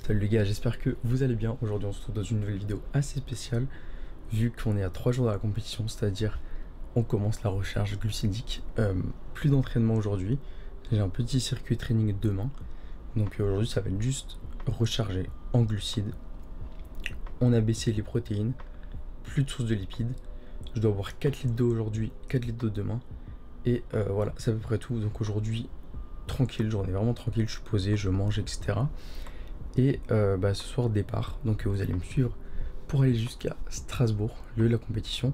Salut les gars, j'espère que vous allez bien. Aujourd'hui on se retrouve dans une nouvelle vidéo assez spéciale vu qu'on est à 3 jours de la compétition, c'est-à-dire on commence la recharge glucidique. Plus d'entraînement aujourd'hui, j'ai un petit circuit training demain, donc aujourd'hui ça va être juste recharger en glucides. On a baissé les protéines, plus de sources de lipides, je dois boire 4 litres d'eau aujourd'hui, 4 litres d'eau demain, et voilà, c'est à peu près tout. Donc aujourd'hui tranquille, journée vraiment tranquille, je suis posé, je mange, etc. Et ce soir départ, donc vous allez me suivre pour aller jusqu'à Strasbourg, lieu de la compétition.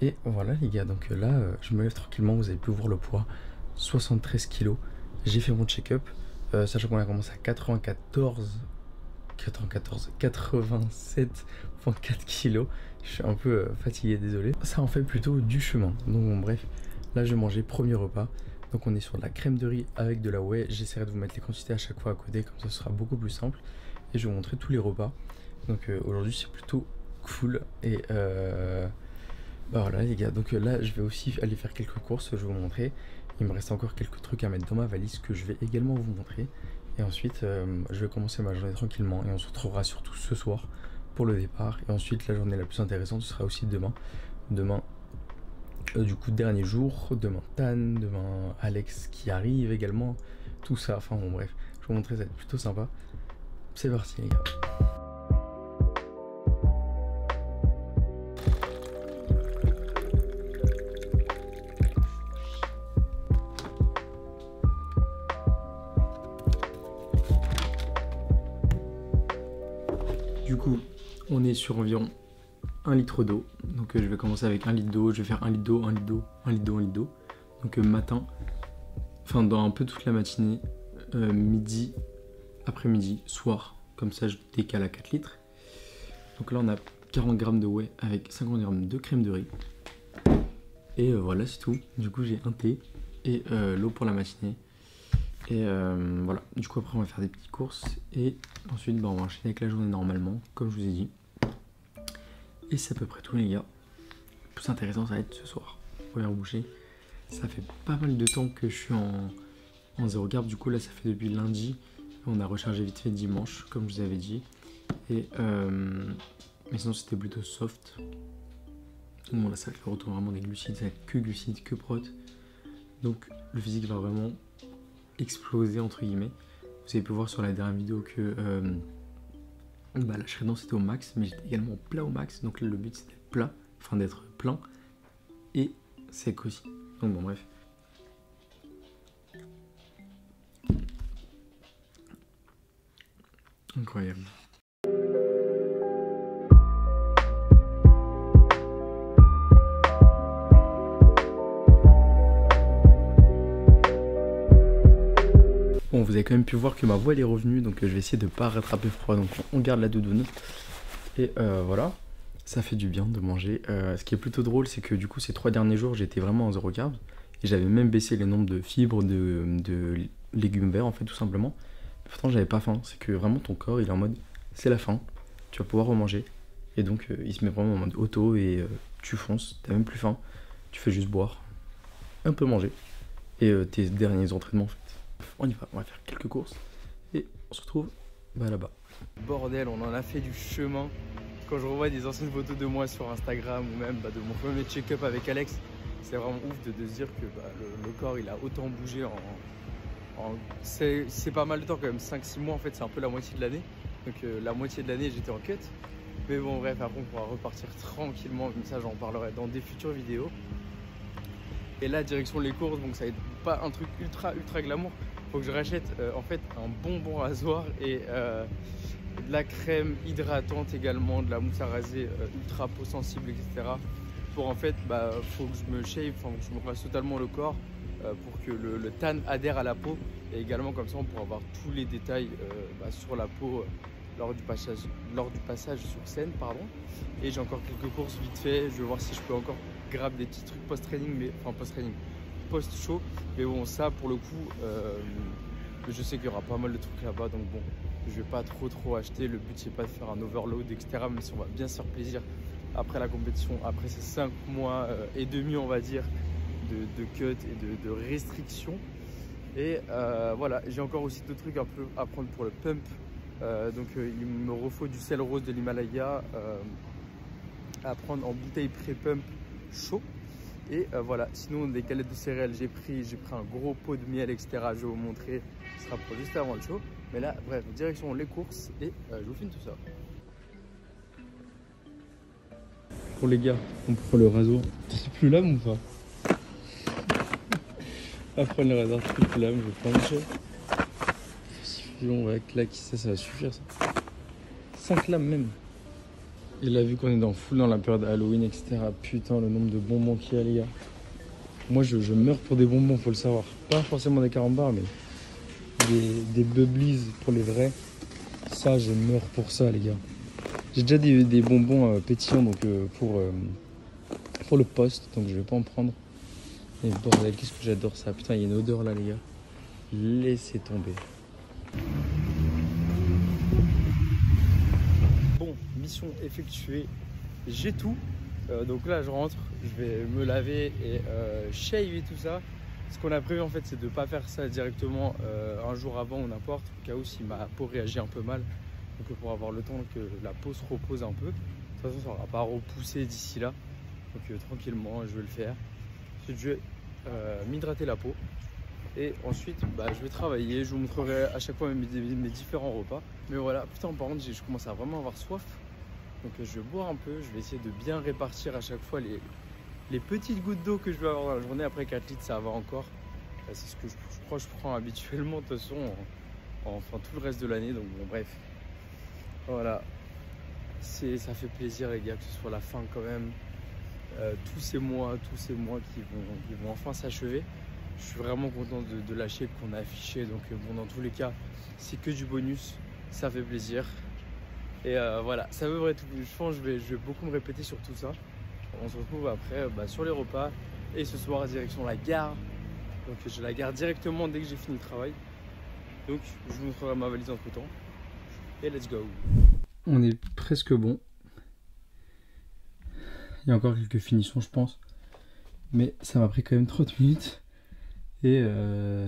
Et voilà les gars, donc là je me lève tranquillement, vous avez pu voir le poids, 73 kg. J'ai fait mon check-up, sachant qu'on a commencé à 87,4 kg. Je suis un peu fatigué, désolé. Ça en fait plutôt du chemin, donc bon, bref, là je mangeais premier repas. Donc on est sur de la crème de riz avec de la whey. J'essaierai de vous mettre les quantités à chaque fois à côté, comme ça ce sera beaucoup plus simple. Et je vais vous montrer tous les repas. Donc aujourd'hui c'est plutôt cool. Et voilà les gars, donc là je vais aussi aller faire quelques courses, je vais vous montrer. Il me reste encore quelques trucs à mettre dans ma valise que je vais également vous montrer. Et ensuite je vais commencer ma journée tranquillement et on se retrouvera surtout ce soir pour le départ. Et ensuite la journée la plus intéressante ce sera aussi demain. Du coup dernier jour, demain Tan, demain Alex qui arrive également, tout ça, enfin bon bref, je vous montrer, ça va être plutôt sympa. C'est parti les gars. Du coup, on est sur environ 1 litre d'eau, donc je vais commencer avec 1 litre d'eau, je vais faire 1 litre d'eau, 1 litre d'eau, 1 litre d'eau, 1 litre d'eau. Donc matin, enfin dans un peu toute la matinée, midi, après-midi, soir, comme ça je décale à 4 litres. Donc là on a 40 g de whey avec 50 g de crème de riz. Et voilà c'est tout, du coup j'ai un thé et l'eau pour la matinée. Et voilà, du coup après on va faire des petites courses et ensuite on va enchaîner avec la journée normalement, comme je vous ai dit. Et c'est à peu près tout les gars. Le plus intéressant ça va être ce soir. Première bouchée. Ça fait pas mal de temps que je suis en zéro carb. Du coup là ça fait depuis lundi. On a rechargé vite fait dimanche comme je vous avais dit. Et mais sinon c'était plutôt soft. Bon là ça va être le retour vraiment des glucides. Ça va être que glucides, que prot. Donc le physique va vraiment exploser entre guillemets. Vous avez pu voir sur la dernière vidéo que la shreddance était au max, mais j'étais également plat au max, donc là le but c'était plat, enfin d'être plein et sec aussi. Donc bon bref. Incroyable. Bon, vous avez quand même pu voir que ma voix elle est revenue, donc je vais essayer de ne pas rattraper froid, donc on garde la doudoune. Et voilà, ça fait du bien de manger. Ce qui est plutôt drôle, c'est que du coup ces 3 derniers jours j'étais vraiment en zéro carb. Et j'avais même baissé les nombres de fibres, de légumes verts en fait tout simplement. Mais pourtant j'avais pas faim, c'est que vraiment ton corps il est en mode c'est la faim, tu vas pouvoir remanger. Et donc il se met vraiment en mode auto et tu fonces, t'as même plus faim, tu fais juste boire, un peu manger. Et tes derniers entraînements en fait. On y va, on va faire quelques courses et on se retrouve là-bas. Bordel, on en a fait du chemin. Quand je revois des anciennes photos de moi sur Instagram ou même de mon premier check-up avec Alex, c'est vraiment ouf de se dire que le corps il a autant bougé c'est pas mal de temps quand même, 5-6 mois en fait, c'est un peu la moitié de l'année. Donc la moitié de l'année j'étais en cut. Mais bon bref, après on pourra repartir tranquillement, comme ça j'en parlerai dans des futures vidéos. Et là direction les courses, donc ça va être pas un truc ultra glamour. Faut que je rachète en fait un bonbon rasoir et de la crème hydratante également, de la mousse à raser ultra peau sensible, etc. Pour en fait, faut que je me shave, faut que je me fasse totalement le corps pour que le tan adhère à la peau. Et également comme ça on pourra avoir tous les détails sur la peau lors du passage sur scène, pardon. Et j'ai encore quelques courses vite fait, je vais voir si je peux encore grab des petits trucs post-training, post-show. Mais bon, ça pour le coup, je sais qu'il y aura pas mal de trucs là-bas, donc bon, je vais pas trop acheter. Le but c'est pas de faire un overload, etc. Mais si on va bien se faire plaisir après la compétition, après ces 5 mois et demi, on va dire, de cut et de restrictions. Et voilà, j'ai encore aussi d'autres trucs un peu à prendre pour le pump Donc il me refaut du sel rose de l'Himalaya à prendre en bouteille pré-pump chaud. Et voilà, sinon des galettes de céréales j'ai pris un gros pot de miel, etc. Je vais vous montrer, ce sera pour juste avant le show. Mais là, bref, direction les courses et je vous filme tout ça. Pour les gars, on prend le rasoir triple lame ou pas? On va prendre le rasoir triple lame, je vais prendre le show. On va claquer ça va suffire ça. 5 lames même. Et là, vu qu'on est dans full dans la période Halloween, etc. Putain, le nombre de bonbons qu'il y a, les gars. Moi, je meurs pour des bonbons, faut le savoir. Pas forcément des carambars, mais des bubblies pour les vrais. Ça, je meurs pour ça, les gars. J'ai déjà des bonbons pétillants donc, pour le poste, donc je vais pas en prendre. Et bordel, qu'est-ce que j'adore ça. Putain, il y a une odeur là, les gars. Laissez tomber. Bon, mission effectuée, j'ai tout. Donc là je rentre, je vais me laver et shave et tout ça. Ce qu'on a prévu en fait c'est de ne pas faire ça directement un jour avant ou n'importe, au cas où si ma peau réagit un peu mal. Donc pour avoir le temps que la peau se repose un peu. De toute façon ça ne va pas repousser d'ici là. Donc tranquillement je vais le faire. Ensuite je vais m'hydrater la peau. Et ensuite, je vais travailler, je vous montrerai à chaque fois mes différents repas. Mais voilà, putain, par contre, je commence à vraiment avoir soif. Donc je vais boire un peu, je vais essayer de bien répartir à chaque fois les petites gouttes d'eau que je vais avoir dans la journée. Après 4 litres, ça va encore. C'est ce que je crois que je prends habituellement, de toute façon, enfin tout le reste de l'année. Donc bon, bref. Voilà. Ça fait plaisir, les gars, que ce soit la fin quand même. Tous ces mois qui vont enfin s'achever. Je suis vraiment content de lâcher qu'on a affiché. Donc bon, dans tous les cas, c'est que du bonus. Ça fait plaisir. Et voilà, ça veut vrai tout. Je pense que je vais beaucoup me répéter sur tout ça. On se retrouve après sur les repas. Et ce soir, direction la gare. Donc je la gare directement dès que j'ai fini le travail. Donc je vous montrerai ma valise entre temps. Et let's go. On est presque bon. Il y a encore quelques finitions, je pense. Mais ça m'a pris quand même 30 minutes. Et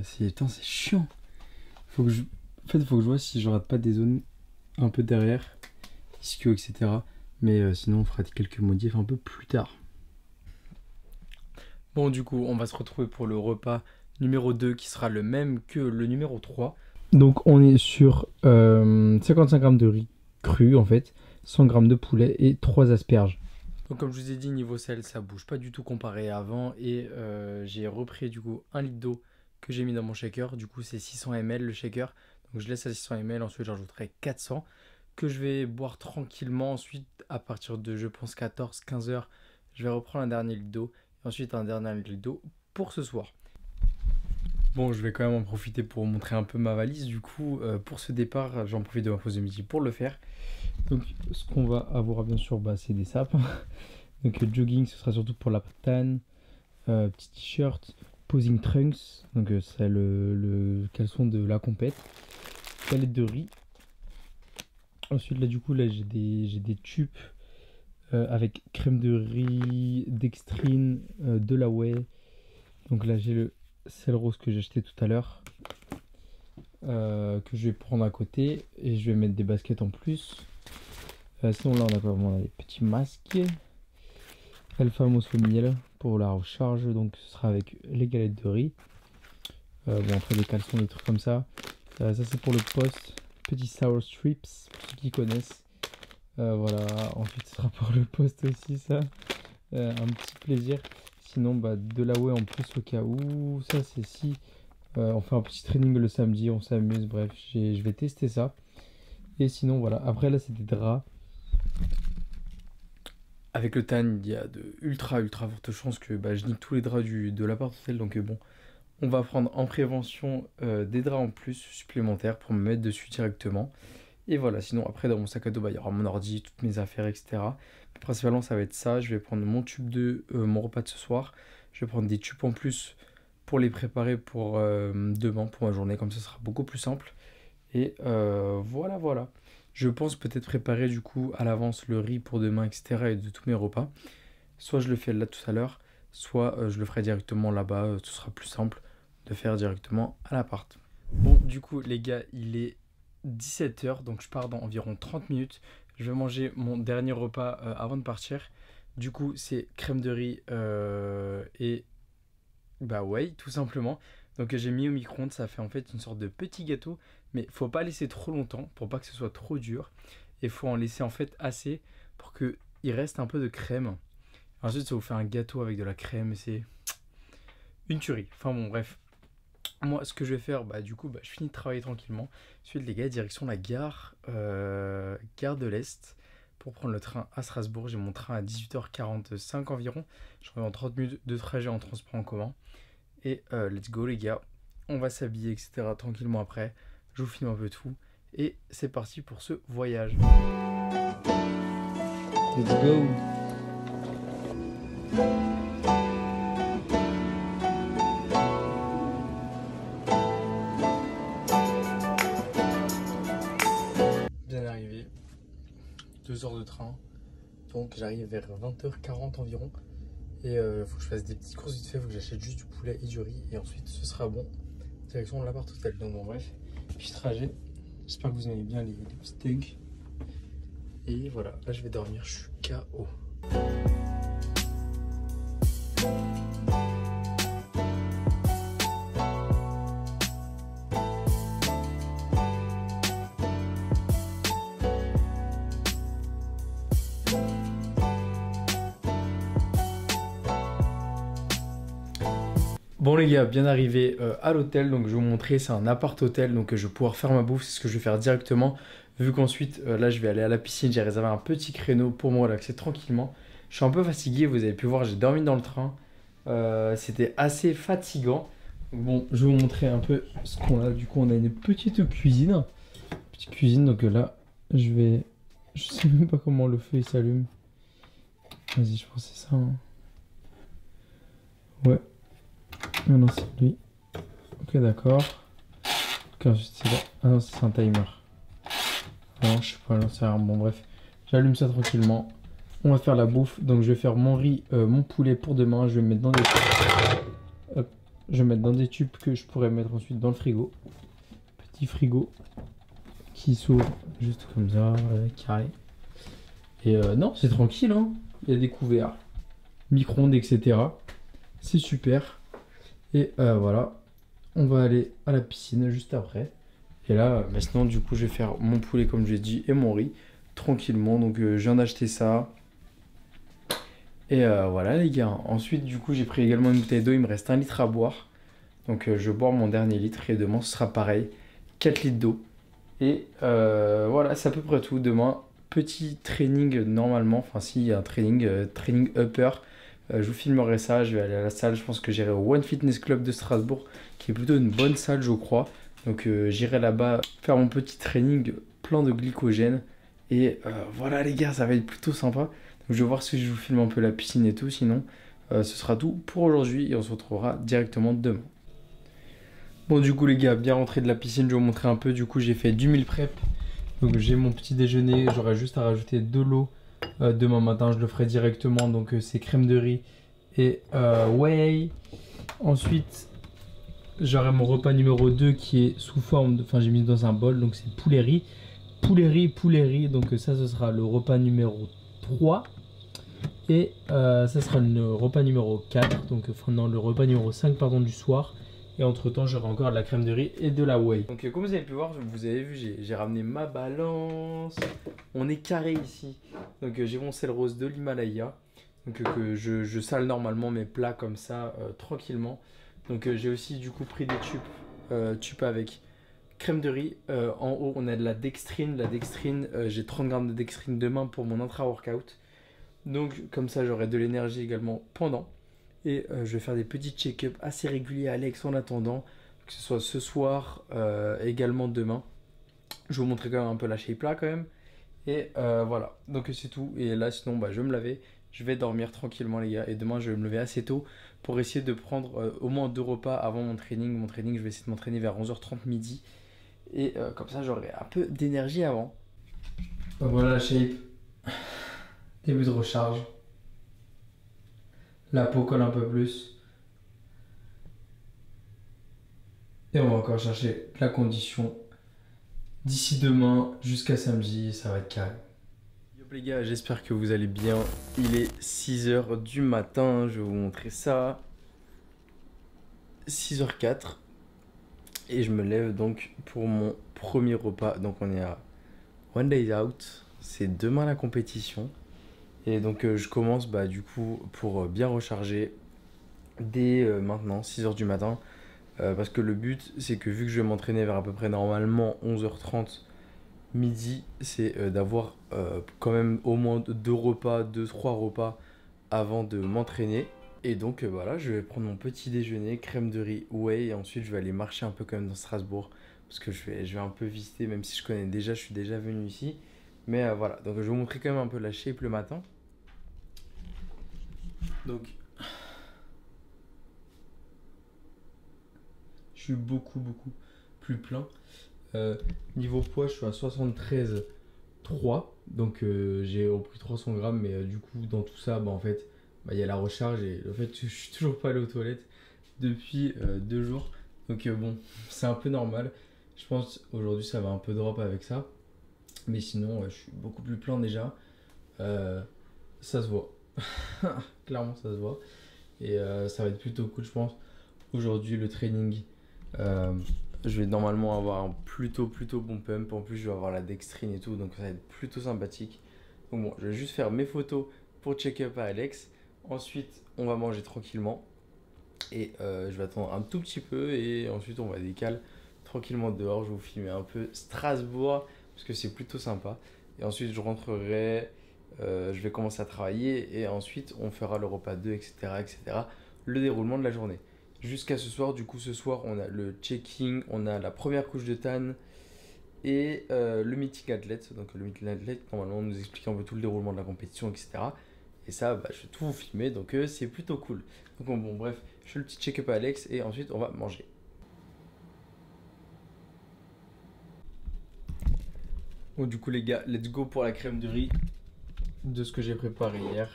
c'est chiant. En fait, il faut que je vois si je rate pas des zones un peu derrière, ischio, etc. Mais sinon, on fera quelques modifs un peu plus tard. Bon, du coup, on va se retrouver pour le repas numéro 2 qui sera le même que le numéro 3. Donc, on est sur 55 g de riz cru, en fait, 100 g de poulet et 3 asperges. Donc comme je vous ai dit, niveau sel, ça bouge pas du tout comparé à avant. Et j'ai repris du coup 1 litre d'eau que j'ai mis dans mon shaker. Du coup c'est 600 ml le shaker. Donc je laisse à 600 ml, ensuite j'ajouterai 400 que je vais boire tranquillement. Ensuite à partir de je pense 14-15 heures, je vais reprendre un dernier litre d'eau. Et ensuite un dernier litre d'eau pour ce soir. Bon, je vais quand même en profiter pour vous montrer un peu ma valise. Du coup, pour ce départ, j'en profite de ma pause de midi pour le faire. Donc, ce qu'on va avoir, bien sûr, c'est des sapes. Donc, le jogging, ce sera surtout pour la patane. Petit t-shirt, posing trunks. Donc, c'est le caleçon de la compète. Galette de riz. Ensuite, là, du coup, là, j'ai des tubes avec crème de riz, dextrine, de la whey. Donc, là, j'ai le sel rose que j'ai acheté tout à l'heure, que je vais prendre à côté, et je vais mettre des baskets en plus. Sinon là on a quoi? On a des petits masques Alpha Mosso miel pour la recharge, donc ce sera avec les galettes de riz. Bon, après des caleçons, des trucs comme ça. Ça c'est pour le poste, petit sour strips pour ceux qui connaissent. Voilà, ensuite ce sera pour le poste aussi, ça un petit plaisir. Sinon, de la whey en plus au cas où. Ça, c'est si on fait un petit training le samedi, on s'amuse. Bref, je vais tester ça. Et sinon, voilà. Après, là, c'est des draps. Avec le tan, il y a de ultra fortes chances que je nique tous les draps de l'appart hôtel. Donc, bon, on va prendre en prévention des draps en plus supplémentaires pour me mettre dessus directement. Et voilà, sinon, après, dans mon sac à dos, il y aura mon ordi, toutes mes affaires, etc. Mais principalement, ça va être ça. Je vais prendre mon tube de mon repas de ce soir. Je vais prendre des tubes en plus pour les préparer pour demain, pour ma journée. Comme ça, ce sera beaucoup plus simple. Et voilà. Je pense peut-être préparer du coup à l'avance le riz pour demain, etc. et de tous mes repas. Soit je le fais là tout à l'heure, soit je le ferai directement là-bas. Ce sera plus simple de faire directement à l'appart. Bon, du coup, les gars, il est 17 h, donc je pars dans environ 30 minutes. Je vais manger mon dernier repas avant de partir. Du coup, c'est crème de riz et bah ouais, tout simplement. Donc j'ai mis au micro-ondes, ça fait en fait une sorte de petit gâteau, mais faut pas laisser trop longtemps pour pas que ce soit trop dur. Et faut en laisser en fait assez pour que il reste un peu de crème. Ensuite, ça vous fait un gâteau avec de la crème et c'est une tuerie. Enfin bon, bref. Moi, ce que je vais faire, bah du coup, bah, je finis de travailler tranquillement. Ensuite, les gars, direction la gare de l'Est pour prendre le train à Strasbourg. J'ai mon train à 18h45 environ. J'aurai en 30 minutes de trajet en transport en commun. Et let's go les gars, on va s'habiller etc. tranquillement après. Je vous filme un peu tout. Et c'est parti pour ce voyage. Let's go. Bien arrivé. 2 heures de train. Donc j'arrive vers 20h40 environ. Et faut que je fasse des petites courses vite fait, faut que j'achète juste du poulet et du riz. Et ensuite ce sera bon. Direction de l'appart hôtel. Donc bon bref, petit trajet. J'espère que vous aimez bien les petits things. Et voilà, là je vais dormir, je suis KO. Bon les gars, bien arrivé à l'hôtel, donc je vais vous montrer, c'est un appart hôtel, donc je vais pouvoir faire ma bouffe, c'est ce que je vais faire directement, vu qu'ensuite là je vais aller à la piscine, j'ai réservé un petit créneau pour me relaxer tranquillement. Je suis un peu fatigué, vous avez pu voir, j'ai dormi dans le train, c'était assez fatigant. Bon, je vais vous montrer un peu ce qu'on a, du coup on a une petite cuisine, donc là je sais même pas comment le feu il s'allume. Vas-y, je pense que c'est ça. Hein. Ouais. Ah non, c'est lui. Ok, d'accord. Ensuite, c'est là. Ah non, c'est un timer. Ah non, je sais pas, c'est un... Bon, bref. J'allume ça tranquillement. On va faire la bouffe. Donc, je vais faire mon riz, mon poulet pour demain. Je vais mettre dans des... Hop. Je vais mettre dans des tubes que je pourrais mettre ensuite dans le frigo. Petit frigo qui s'ouvre juste comme ça, carré. Et non, c'est tranquille, hein. Il y a des couverts, micro-ondes, etc. C'est super. Et voilà, on va aller à la piscine juste après. Et là, maintenant, du coup, je vais faire mon poulet, comme j'ai dit, et mon riz, tranquillement. Donc, je viens d'acheter ça. Et voilà, les gars. Ensuite, du coup, j'ai pris également une bouteille d'eau. Il me reste 1 litre à boire. Donc, je vais boire mon dernier litre. Et demain, ce sera pareil. 4 litres d'eau. Et voilà, c'est à peu près tout. Demain, petit training normalement. Enfin, si, il y a un training, training upper. Je vous filmerai ça, je vais aller à la salle, je pense que j'irai au One Fitness Club de Strasbourg, qui est plutôt une bonne salle je crois. Donc j'irai là-bas faire mon petit training plein de glycogène. Et voilà les gars, ça va être plutôt sympa. Donc je vais voir si je vous filme un peu la piscine et tout, sinon ce sera tout pour aujourd'hui et on se retrouvera directement demain. Bon du coup les gars, bien rentré de la piscine, je vais vous montrer un peu. Du coup j'ai fait du meal prep. Donc j'ai mon petit déjeuner, j'aurai juste à rajouter de l'eau. Demain matin je le ferai directement, donc c'est crème de riz et whey. Ensuite j'aurai mon repas numéro 2 qui est sous forme de, enfin j'ai mis dans un bol, donc c'est poulet riz, donc ça ce sera le repas numéro 3 et ça sera le repas numéro 4, donc non, le repas numéro 5 pardon du soir. Et entre temps j'aurai encore de la crème de riz et de la whey. Donc comme vous avez pu voir, vous avez vu, j'ai ramené ma balance. On est carré ici. Donc j'ai mon sel rose de l'Himalaya. Donc que je sale normalement mes plats comme ça tranquillement. Donc j'ai aussi du coup pris des tubes avec crème de riz. En haut on a de la dextrine. La dextrine, j'ai 30 grammes de dextrine demain pour mon intra-workout. Donc comme ça j'aurai de l'énergie également pendant. Et je vais faire des petits check-up assez réguliers à Alex en attendant, que ce soit ce soir, également demain. Je vais vous montrer quand même un peu la shape là quand même. Et voilà, donc c'est tout. Et là sinon bah, je vais me laver, je vais dormir tranquillement les gars. Et demain je vais me lever assez tôt pour essayer de prendre au moins 2 repas avant mon training. Mon training, je vais essayer de m'entraîner vers 11h30 midi. Et comme ça j'aurai un peu d'énergie avant. Donc voilà la shape. Début de recharge. La peau colle un peu plus. Et on va encore chercher la condition D'ici demain jusqu'à samedi, ça va être carré. Yo les gars, j'espère que vous allez bien. Il est 6h du matin, je vais vous montrer ça. 6h04. Et je me lève donc pour mon premier repas. Donc on est à One Day Out. C'est demain la compétition. Et donc je commence du coup pour bien recharger dès maintenant, 6h du matin. Parce que le but, c'est que vu que je vais m'entraîner vers à peu près normalement 11h30 midi, c'est d'avoir quand même au moins 2-3 repas avant de m'entraîner. Et donc voilà, je vais prendre mon petit déjeuner, crème de riz, whey, et ensuite je vais aller marcher un peu quand même dans Strasbourg. Parce que je vais un peu visiter, même si je connais déjà, je suis déjà venu ici. Mais voilà, donc je vais vous montrer quand même un peu la shape le matin. Donc, je suis beaucoup plus plein. Niveau poids, je suis à 73,3. Donc j'ai repris 300 grammes, mais du coup, dans tout ça, en fait, il y a la recharge et le fait que je suis toujours pas allé aux toilettes depuis 2 jours. Donc bon, c'est un peu normal. Je pense aujourd'hui ça va un peu drop avec ça. Mais sinon, je suis beaucoup plus plein déjà. Ça se voit. Clairement, ça se voit. Et ça va être plutôt cool, je pense. Aujourd'hui, le training, je vais normalement avoir un plutôt bon pump. En plus, je vais avoir la dextrine et tout. Donc, ça va être plutôt sympathique. Donc, bon, je vais juste faire mes photos pour check-up à Alex. Ensuite, on va manger tranquillement. Et je vais attendre un tout petit peu. Et ensuite, on va décaler tranquillement dehors. Je vais vous filmer un peu Strasbourg. Parce que c'est plutôt sympa. Et ensuite, je rentrerai. Je vais commencer à travailler. Et ensuite, on fera le repas 2, etc. Le déroulement de la journée. Jusqu'à ce soir, du coup, ce soir, on a le checking, on a la première couche de tan et le meeting athlète. Donc, le meeting athlète, normalement, on nous explique un peu tout le déroulement de la compétition, etc. Et ça, je vais tout vous filmer, donc c'est plutôt cool. Donc, bon, bref, je fais le petit check-up à Alex et ensuite, on va manger. Bon, du coup, les gars, let's go pour la crème de riz de ce que j'ai préparé hier.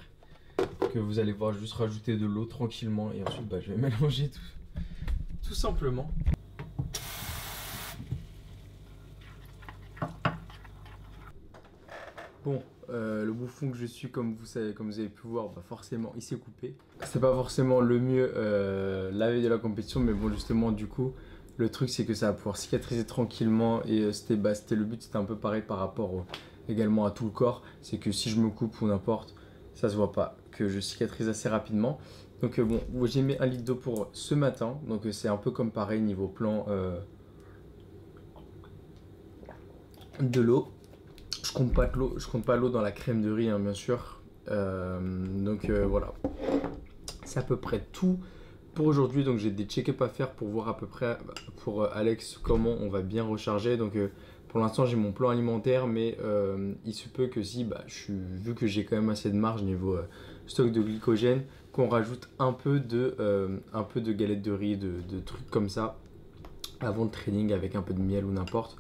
Que vous allez voir, juste rajouter de l'eau tranquillement et ensuite je vais mélanger tout simplement. Bon, le bouffon que je suis, comme vous avez pu voir, forcément il s'est coupé. C'est pas forcément le mieux la veille de la compétition, mais bon, justement, du coup, le truc c'est que ça va pouvoir cicatriser tranquillement et c'était le but, c'était un peu pareil par rapport également à tout le corps. C'est que si je me coupe ou n'importe, ça se voit pas, que je cicatrise assez rapidement. Donc bon, j'ai mis 1 litre d'eau pour ce matin, donc c'est un peu comme pareil niveau plan de l'eau. Je compte pas l'eau dans la crème de riz, hein, bien sûr. Donc voilà, c'est à peu près tout pour aujourd'hui. Donc j'ai des check-up à faire pour voir à peu près pour Alex comment on va bien recharger. Donc pour l'instant j'ai mon plan alimentaire, mais il se peut que si vu que j'ai quand même assez de marge niveau stock de glycogène, qu'on rajoute un peu de galettes de riz, de trucs comme ça avant le training avec un peu de miel ou n'importe,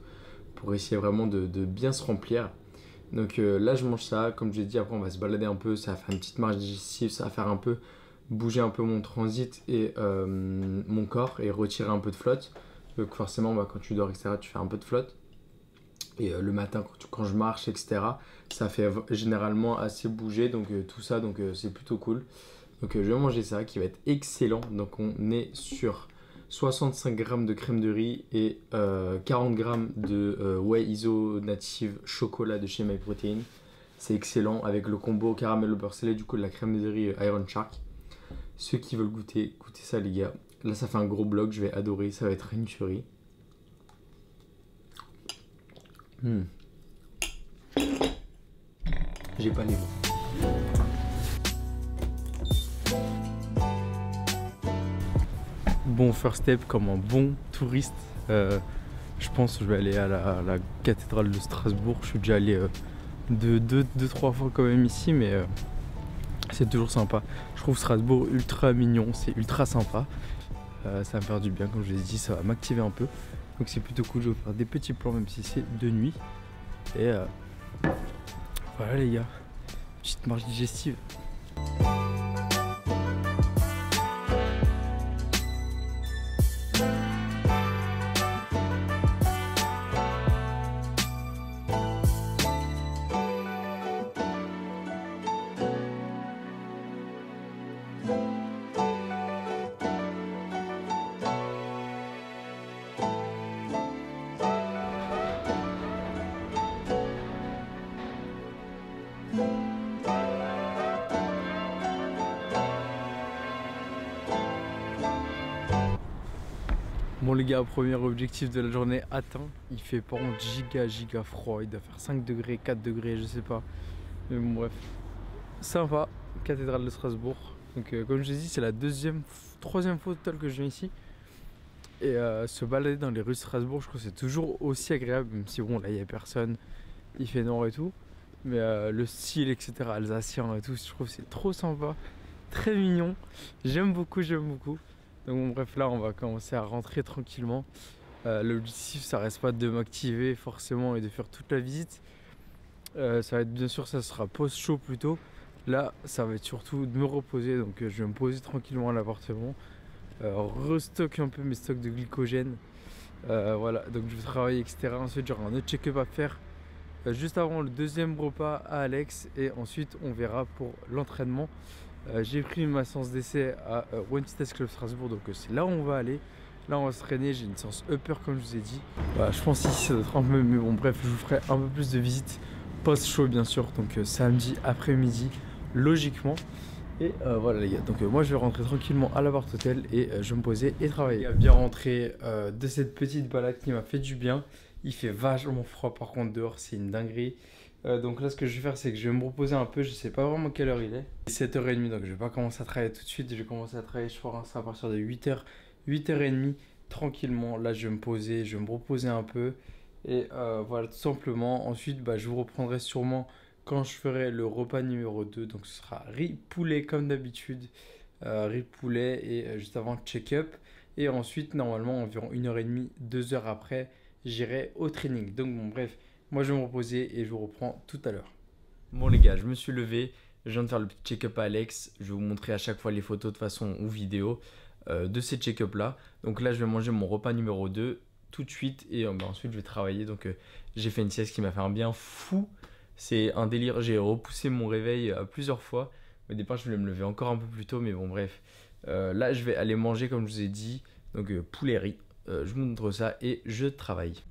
pour essayer vraiment de bien se remplir. Donc là je mange ça, comme je l'ai dit, après on va se balader un peu, ça va faire une petite marche digestive, ça va faire un peu bouger un peu mon transit et mon corps et retirer un peu de flotte. Donc forcément quand tu dors, etc., tu fais un peu de flotte. Et le matin quand je marche, etc., ça fait généralement assez bouger, donc tout ça, donc c'est plutôt cool. Donc je vais manger ça qui va être excellent. Donc on est sur 65 g de crème de riz et 40 g de whey iso native chocolat de chez MyProtein. C'est excellent avec le combo caramel au beurre salé, du coup de la crème de riz Iron Shark. Ceux qui veulent goûter ça les gars. Là ça fait un gros bloc, je vais adorer, ça va être une tuerie. J'ai pas les mots. Bon first step comme un bon touriste. Je pense que je vais aller à la cathédrale de Strasbourg. Je suis déjà allé 2-3 fois quand même ici, mais c'est toujours sympa. Je trouve Strasbourg ultra mignon, c'est ultra sympa. Ça va me faire du bien, comme je l'ai dit, ça va m'activer un peu. Donc c'est plutôt cool, je vais faire des petits plans même si c'est de nuit. Et voilà les gars, petite marche digestive. Bon les gars, premier objectif de la journée atteint. Il fait par contre giga froid. Il doit faire 5 degrés, 4 degrés, je sais pas. Mais bon bref. Sympa, cathédrale de Strasbourg. Donc comme je l'ai dit, c'est la troisième fois au total que je viens ici. Et se balader dans les rues de Strasbourg, je trouve que c'est toujours aussi agréable. Même si bon là il y a personne, il fait noir et tout. Mais le style etc. alsacien et tout, je trouve que c'est trop sympa. Très mignon. J'aime beaucoup, j'aime beaucoup. Donc bon, bref, là on va commencer à rentrer tranquillement. L'objectif ça reste pas de m'activer forcément et de faire toute la visite. Ça va être bien sûr, ça sera post-show plutôt. Là ça va être surtout de me reposer. Donc je vais me poser tranquillement à l'appartement. Restock un peu mes stocks de glycogène. Voilà, donc je vais travailler etc. Ensuite j'aurai un autre check-up à faire juste avant le deuxième repas à Alex. Et ensuite on verra pour l'entraînement. J'ai pris ma séance d'essai à One Fitness Club Strasbourg, donc c'est là où on va aller. Là on va se traîner, j'ai une séance upper comme je vous ai dit. Voilà, je pense ici ça doit être un peu, mais bon bref, je vous ferai un peu plus de visites post-show bien sûr, donc samedi après-midi logiquement. Et voilà les gars, donc moi je vais rentrer tranquillement à l'appart hôtel et je vais me poser et travailler. Il a bien rentré de cette petite balade qui m'a fait du bien. Il fait vachement froid par contre dehors, c'est une dinguerie. Donc là ce que je vais faire c'est que je vais me reposer un peu, je sais pas vraiment quelle heure il est. 7h30, donc je vais pas commencer à travailler tout de suite, je vais commencer à travailler je pense à partir de 8h, 8h30 tranquillement. Là je vais me poser, je vais me reposer un peu. Et voilà tout simplement, ensuite bah, je vous reprendrai sûrement quand je ferai le repas numéro 2. Donc ce sera riz poulet comme d'habitude, riz poulet et juste avant check-up. Et ensuite normalement environ 1h30, 2h après j'irai au training. Donc bon bref. Moi, je vais me reposer et je vous reprends tout à l'heure. Bon, les gars, je me suis levé. Je viens de faire le petit check-up à Alex. Je vais vous montrer à chaque fois les photos de façon ou vidéo de ces check-up là. Donc là, je vais manger mon repas numéro 2 tout de suite et bah, ensuite, je vais travailler. Donc, j'ai fait une sieste qui m'a fait un bien fou. C'est un délire. J'ai repoussé mon réveil plusieurs fois. Au départ, je voulais me lever encore un peu plus tôt, mais bon, bref. Là, je vais aller manger, comme je vous ai dit. Donc, poulet riz. Je vous montre ça et je travaille.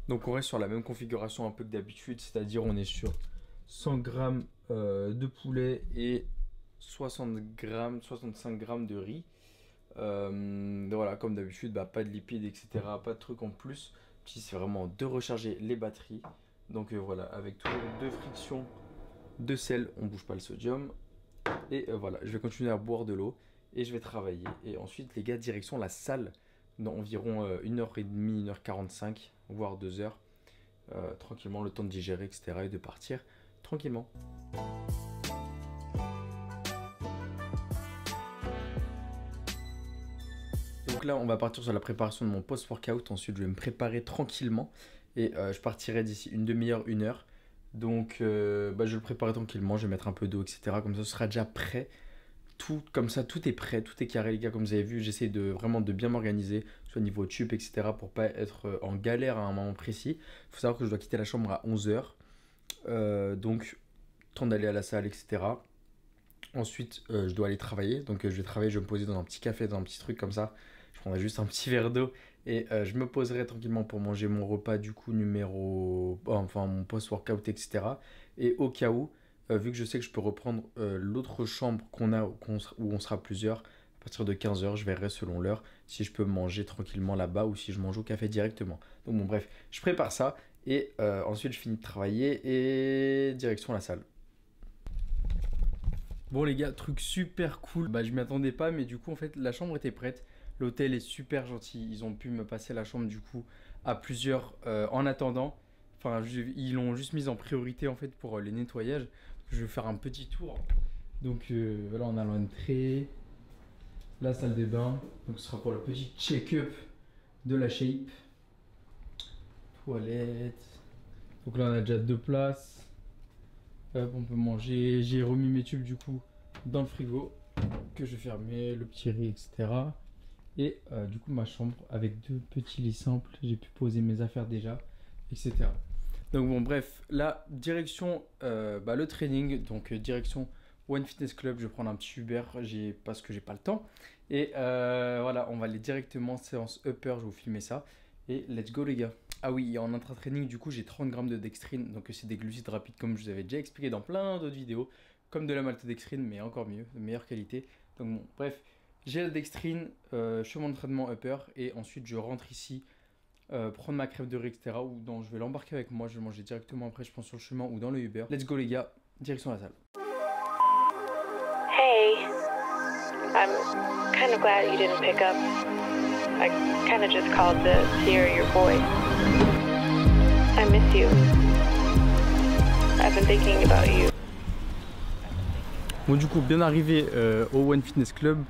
Donc on reste sur la même configuration un peu que d'habitude, c'est-à-dire on est sur 100 grammes de poulet et 60 grammes, 65 grammes de riz. Voilà, comme d'habitude, bah, pas de lipides, etc. Pas de trucs en plus. Puis c'est vraiment de recharger les batteries. Donc voilà, avec toujours deux frictions de sel, on bouge pas le sodium. Et voilà, je vais continuer à boire de l'eau et je vais travailler. Et ensuite les gars, direction la salle dans environ 1h30, 1h45, voire 2h. Tranquillement, le temps de digérer, etc. et de partir tranquillement. Donc là, on va partir sur la préparation de mon post-workout. Ensuite, je vais me préparer tranquillement et je partirai d'ici une demi-heure, 1 heure. Donc, bah, je vais le préparer tranquillement. Je vais mettre un peu d'eau, etc. Comme ça, ce sera déjà prêt. Tout comme ça, tout est prêt, tout est carré les gars, comme vous avez vu, j'essaie de vraiment de bien m'organiser, soit au niveau tube, etc. pour pas être en galère à un moment précis. Il faut savoir que je dois quitter la chambre à 11h, donc temps d'aller à la salle, etc. Ensuite, je dois aller travailler, donc je vais travailler, je vais me poser dans un petit café, dans un petit truc comme ça. Je prendrai juste un petit verre d'eau et je me poserai tranquillement pour manger mon repas du coup enfin mon post-workout, etc. Et au cas où, vu que je sais que je peux reprendre l'autre chambre où on sera plusieurs, à partir de 15h, je verrai selon l'heure si je peux manger tranquillement là-bas ou si je mange au café directement. Donc bon bref, je prépare ça et ensuite je finis de travailler et direction la salle. Bon les gars, truc super cool, bah je m'y attendais pas mais du coup en fait la chambre était prête. L'hôtel est super gentil, ils ont pu me passer la chambre du coup à plusieurs en attendant. Enfin, ils l'ont juste mise en priorité en fait pour les nettoyages. Je vais faire un petit tour. Donc voilà, on a l'entrée, la salle de bain. Donc ce sera pour le petit check-up de la shape. Toilette. Donc là on a déjà 2 places. Hop, on peut manger. J'ai remis mes tubes du coup dans le frigo que je vais fermer, le petit riz, etc. Et du coup ma chambre avec 2 petits lits simples. J'ai pu poser mes affaires déjà, etc. Donc bon bref, là direction le training, donc direction One Fitness Club, je vais prendre un petit Uber parce que j'ai pas le temps. Et voilà, on va aller directement séance upper, je vais vous filmer ça. Et let's go les gars. Ah oui, en intra-training du coup j'ai 30 grammes de dextrine, donc c'est des glucides rapides comme je vous avais déjà expliqué dans plein d'autres vidéos. Comme de la maltodextrine mais encore mieux, de meilleure qualité. Donc bon bref, j'ai la dextrine, je fais mon entraînement upper et ensuite je rentre ici prendre ma crème de riz, etc. Ou non, je vais l'embarquer avec moi, je vais manger directement après, je pense, sur le chemin ou dans le Uber. Let's go les gars, direction la salle. Hey, I'm kind of glad you didn't pick up. I kind of just called to hear your voice. I miss you. I've been thinking about you. Bon, du coup, bien arrivé au One Fitness Club,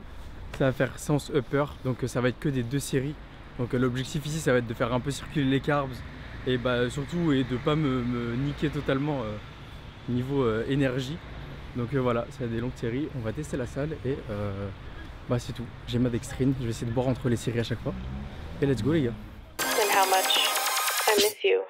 ça va faire séance upper, donc ça va être que des 2 séries. Donc l'objectif ici, ça va être de faire un peu circuler les carbs et bah surtout et de pas me niquer totalement niveau énergie. Donc voilà, ça va être des longues séries. On va tester la salle et bah c'est tout. J'ai ma dextrine, je vais essayer de boire entre les séries à chaque fois. Et let's go les gars. And how much I miss you.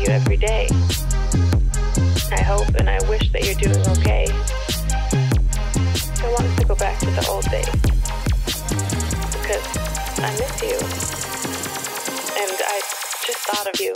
Every day. I hope and I wish that you're doing okay. I want us to go back to the old days because I miss you and I just thought of you.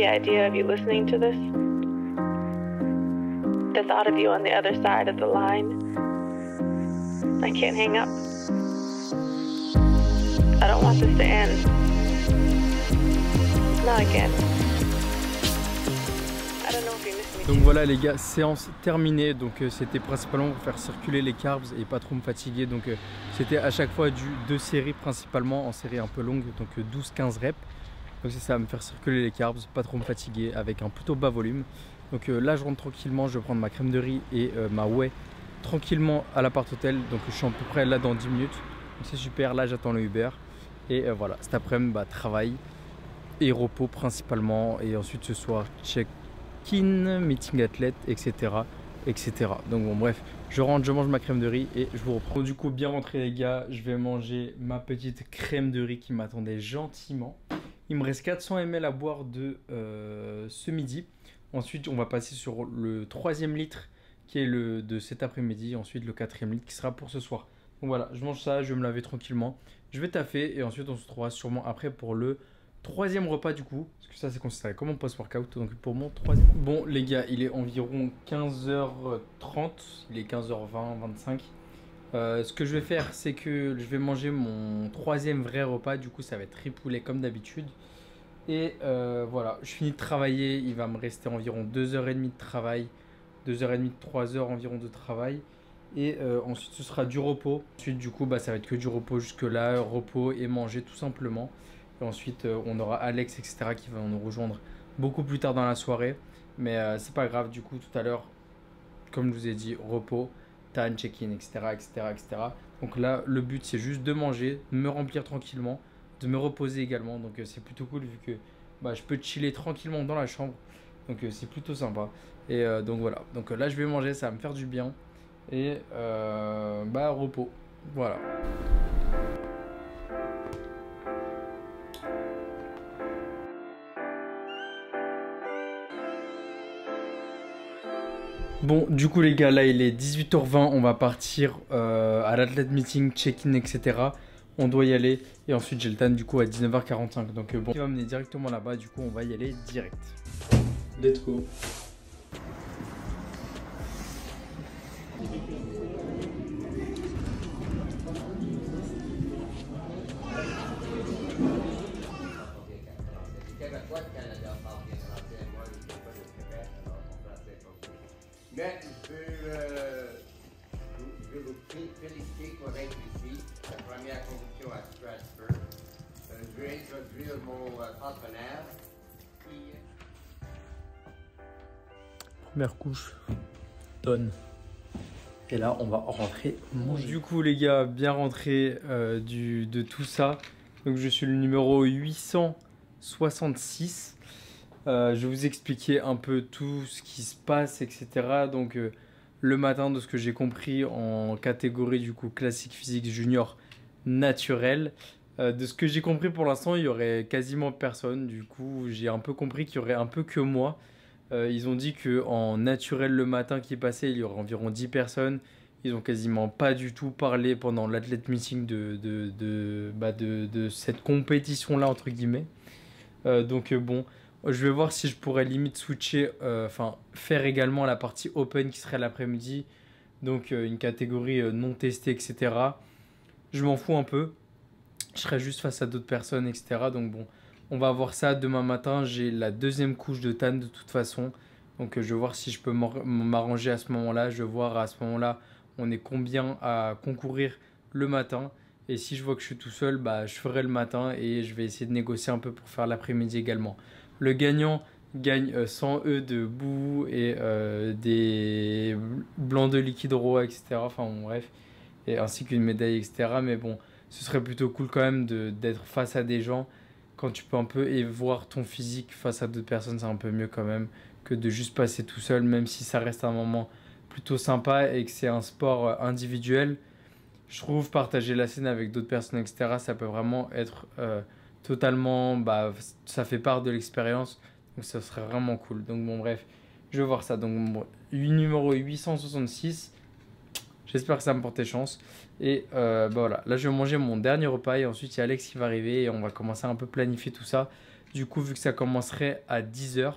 Idea of you listening to this, the thought of you on the other side of the line, I can't hang up. I don't want this to end. Not again. I don't know if you miss me. Donc voilà les gars, séance terminée. Donc c'était principalement pour faire circuler les carbs et pas trop me fatiguer. Donc c'était à chaque fois 2 séries principalement en série un peu longue, donc 12-15 reps. Donc c'est ça, me faire circuler les carbs, pas trop me fatiguer avec un plutôt bas volume. Donc là je rentre tranquillement, je vais prendre ma crème de riz et ma whey tranquillement à l'appart hôtel. Donc je suis à peu près là dans 10 minutes. Donc c'est super, là j'attends le Uber. Et voilà, cet après-midi bah, travail et repos principalement. Et ensuite ce soir check-in, meeting athlète, etc. etc. Donc bon bref, je rentre, je mange ma crème de riz et je vous reprends. Donc, du coup bien rentré les gars, je vais manger ma petite crème de riz qui m'attendait gentiment. Il me reste 400 ml à boire de ce midi. Ensuite, on va passer sur le 3e litre qui est le de cet après-midi. Ensuite, le 4e litre qui sera pour ce soir. Donc voilà, je mange ça, je vais me laver tranquillement. Je vais taffer et ensuite, on se retrouvera sûrement après pour le 3e repas du coup. Parce que ça, c'est considéré comme un post-workout. Donc pour mon 3e. Bon, les gars, il est environ 15h30. Il est 15h20, 25. Ce que je vais faire, c'est que je vais manger mon 3e vrai repas. Du coup, ça va être riz poulet comme d'habitude. Et voilà, je finis de travailler. Il va me rester environ 2h30 de travail. 2h30, 3h environ de travail. Et ensuite, ce sera du repos. Ensuite, du coup, bah, ça va être que du repos jusque-là. Repos et manger tout simplement. Et ensuite, on aura Alex, etc. qui va nous rejoindre beaucoup plus tard dans la soirée. Mais c'est pas grave. Du coup, tout à l'heure, comme je vous ai dit, repos. Tan, check-in, etc., etc., etc. Donc là, le but, c'est juste de manger, de me remplir tranquillement, de me reposer également. Donc c'est plutôt cool vu que bah, je peux chiller tranquillement dans la chambre. Donc c'est plutôt sympa. Et donc voilà. Donc là, je vais manger, ça va me faire du bien. Et bah, repos. Voilà. Bon, du coup les gars, là il est 18h20, on va partir à l'athlète meeting, check-in, etc. On doit y aller et ensuite j'ai le tan du coup à 19h45. Donc bon, il va m'amener directement là-bas, du coup on va y aller direct. Let's go. Mais je veux vous féliciter pour être ici. La première condition à Stratford. Je vais introduire mon partenaire. Première couche, donne. Et là, on va rentrer manger. Du coup, les gars, bien rentré de tout ça. Donc, je suis le numéro 866. Je vais vous expliquer un peu tout ce qui se passe, etc. Donc, le matin, de ce que j'ai compris en catégorie du coup classique physique junior naturel. De ce que j'ai compris pour l'instant, il y aurait quasiment personne. Du coup, j'ai un peu compris qu'il y aurait un peu que moi. Ils ont dit qu'en naturel le matin qui passait, il y aurait environ 10 personnes. Ils ont quasiment pas du tout parlé pendant l'athlète meeting de cette compétition-là, entre guillemets. Donc bon, je vais voir si je pourrais limite switcher, enfin faire également la partie open qui serait l'après-midi. Donc une catégorie non testée, etc. Je m'en fous un peu. Je serai juste face à d'autres personnes, etc. Donc bon, on va voir ça demain matin. J'ai la deuxième couche de TAN de toute façon. Donc je vais voir si je peux m'arranger à ce moment-là. Je vais voir à ce moment-là, on est combien à concourir le matin. Et si je vois que je suis tout seul, bah, je ferai le matin et je vais essayer de négocier un peu pour faire l'après-midi également. Le gagnant gagne 100 E de boue et des blancs de liquide roi, etc. Enfin bon, bref. Et ainsi qu'une médaille, etc. Mais bon, ce serait plutôt cool quand même d'être face à des gens quand tu peux un peu et voir ton physique face à d'autres personnes, c'est un peu mieux quand même que de juste passer tout seul, même si ça reste un moment plutôt sympa et que c'est un sport individuel. Je trouve partager la scène avec d'autres personnes, etc., ça peut vraiment être totalement, bah, ça fait part de l'expérience, donc ça serait vraiment cool. Donc bon, bref, je vais voir ça. Donc bon, numéro 866. J'espère que ça me porte chance. Et bah voilà, là je vais manger mon dernier repas et ensuite il y a Alex qui va arriver et on va commencer à un peu planifier tout ça. Du coup, vu que ça commencerait à 10h,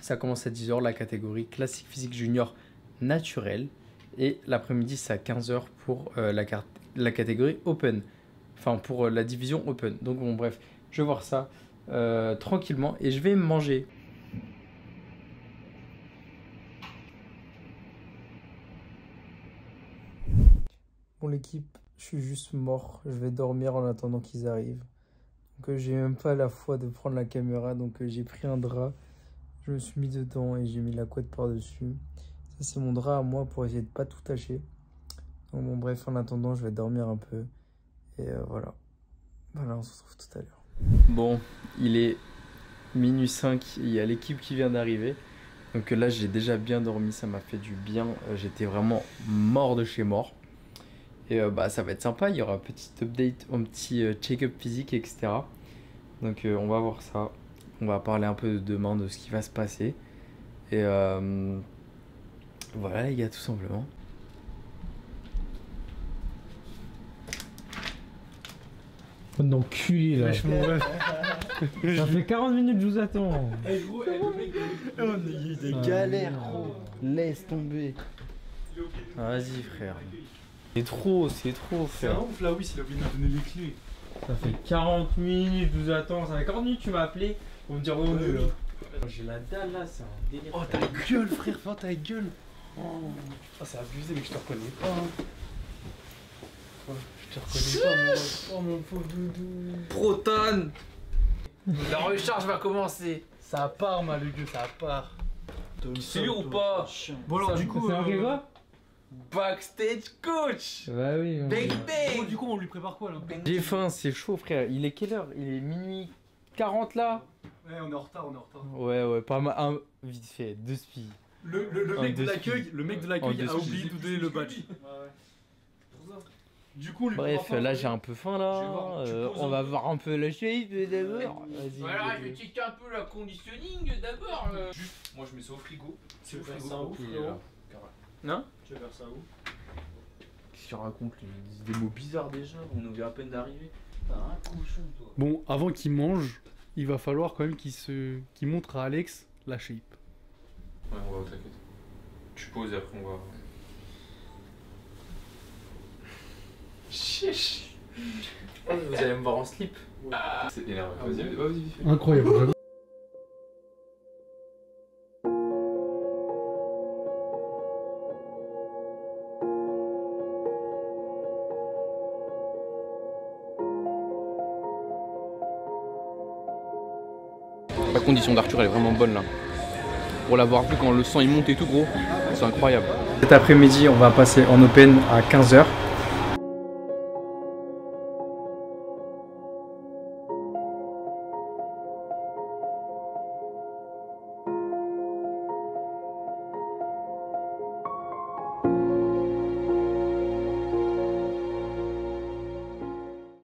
ça commence à 10h la catégorie classique physique junior naturel. Et l'après-midi, c'est à 15h pour la catégorie open. Enfin, pour la division open. Donc bon, bref, je vais voir ça tranquillement et je vais manger. Bon l'équipe, je suis juste mort, je vais dormir en attendant qu'ils arrivent. Donc j'ai même pas la foi de prendre la caméra, donc j'ai pris un drap, je me suis mis dedans et j'ai mis la couette par-dessus. Ça c'est mon drap à moi pour essayer de pas tout tâcher. Donc bon bref, en attendant je vais dormir un peu. Et voilà. Voilà, on se retrouve tout à l'heure. Bon, il est minuit 5, il y a l'équipe qui vient d'arriver. Donc là j'ai déjà bien dormi, ça m'a fait du bien. J'étais vraiment mort de chez mort. Et bah, ça va être sympa, il y aura un petit update, un petit check-up physique, etc. Donc on va voir ça. On va parler un peu demain de ce qui va se passer. Et voilà les gars, tout simplement. D'enculé là. Ça fait 40 minutes que je vous attends. On a eu des galères, gros. Laisse tomber. Vas-y frère. C'est trop frère. C'est un ouf là, oui, il a oublié de nous donner les clés. Ça fait 40 minutes que je vous attends. Ça fait 40 minutes que tu m'as appelé pour me dire où on est là. J'ai la dalle là, c'est un délire. Oh, ta gueule, frère, ferme ta gueule. Oh, c'est abusé, mais je te reconnais pas. Je te reconnais pas, mon ref. Oh, mon pauvre doudou. Proton. La recharge va commencer. Ça part, ma le gueux, ça part. Sûr ou pas? Bon, alors, du coup. C'est un Riva Backstage coach. Bah oui. Bang bang. Du coup, on lui prépare quoi là? J'ai faim, c'est chaud frère. Il est quelle heure? Il est minuit 40 là? Ouais, on est en retard, Ouais, pas mal. Vite fait, 2 spies. Le mec de l'accueil a oublié de nous donner le badge. Du coup, on lui Bref, prépare là pas, j'ai un peu faim là. Je vais voir, tu poses On un va peu. voir un peu la shape d'abord. Vas-y. Voilà, je vais checker un peu la conditioning d'abord. Juste, moi je mets ça au frigo. C'est au Tu veux frigo. faire ça où, frérot Non? Tu veux faire ça où? Qu'est-ce qu'il raconte lui? Il dit des mots bizarres déjà, on nous vient à peine d'arriver. T'as un cochon toi. Bon, avant qu'il mange, il va falloir quand même qu'il montre à Alex la shape. Ouais, on va, t'inquiète. Tu poses et après on va. Chiche. Vous allez me voir en slip. C'est énervé. Vas-y, vas-y. Incroyable. La condition d'Arthur elle est vraiment bonne là. Pour l'avoir vu quand le sang il monte et tout gros, c'est incroyable. Cet après-midi, on va passer en open à 15h.